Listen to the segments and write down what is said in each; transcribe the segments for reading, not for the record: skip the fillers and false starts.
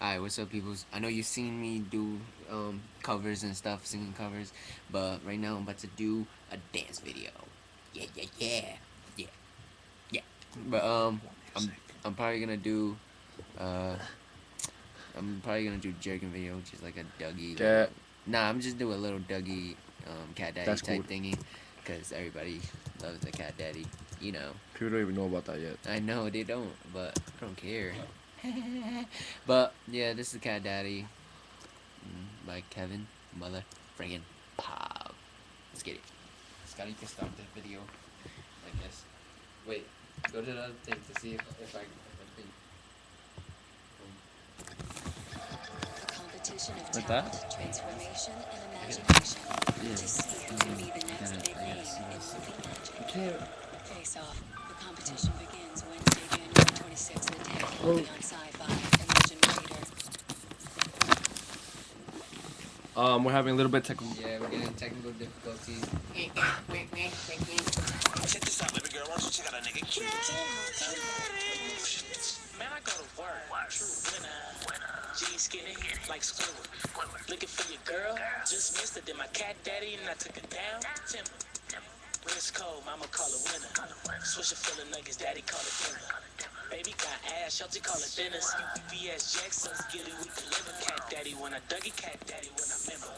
Alright, what's up, peoples? I know you've seen me do covers and stuff, singing covers, but right now I'm about to do a dance video. Yeah, yeah, yeah, yeah, yeah. But I'm probably gonna do uh jerking video, which is like a Dougie little. Cat. Nah, I'm just doing a little Dougie cat daddy That's cool. type thingy, cause everybody loves the cat daddy, you know. People don't even know about that yet. I know they don't, but I don't care. But yeah, this is cat daddy. By Kevin Mother friggin' Pop. Let's get it. Scotty, you can start the video like this. Wait, go to the other thing to see if I think. A competition of Like talent, that? transformation, and imagination Yeah. to see who can be the next big I name gotta see in this. movie magic. You can't. Face Off. The competition begins Wednesday, January 26th at 10 only on Sci-Fi. Imagine Reader. We're having a little bit technical. Yeah, we're getting technical difficulties. Check this out, baby girl. Why don't you check out a nigga? Man, I go to work. True winner. G skinny, like Squidward. Looking for your girl. Just missed it. Then my cat daddy and I took it down. Timber. When it's cold, mama call it winter. Swisher full of nuggets, daddy call it dinner. Baby got ass, shelter call it dinners. UPS Jackson, get it, we deliver. Cat daddy when I Dougie, cat daddy when I remember.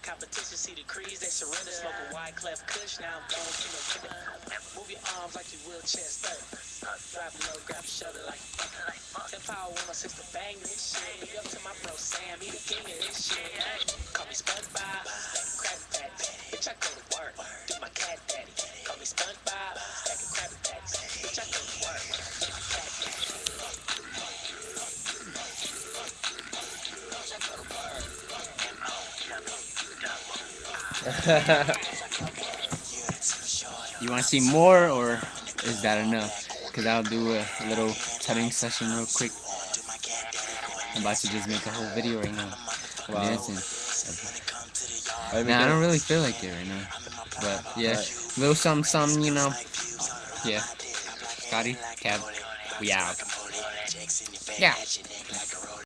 Competition, see the crease, they surrender. Smoke a wide cleft kush, now I'm going to the trigger. Move your arms like you wheelchair stuck. Drop low, grab your shoulder like lmfao 106 to bang this shit. Big up to my bro Sam, he the king of this shit. Call me SpongeBob, Krabby Patty. Bitch, I go to work, do my cat daddy. Call me SpongeBob, Krabby Patty. Bitch, I go to work, do my cat daddy. Bitch, I go to work. You want to see more, or is that enough? Because I'll do a little tutting session real quick. I'm about to just make a whole video right now. Wow. Dancing. I Nah, I don't really feel like it right now. But yeah, little something, you know. Yeah. Scotty, Kev, we out. Yeah.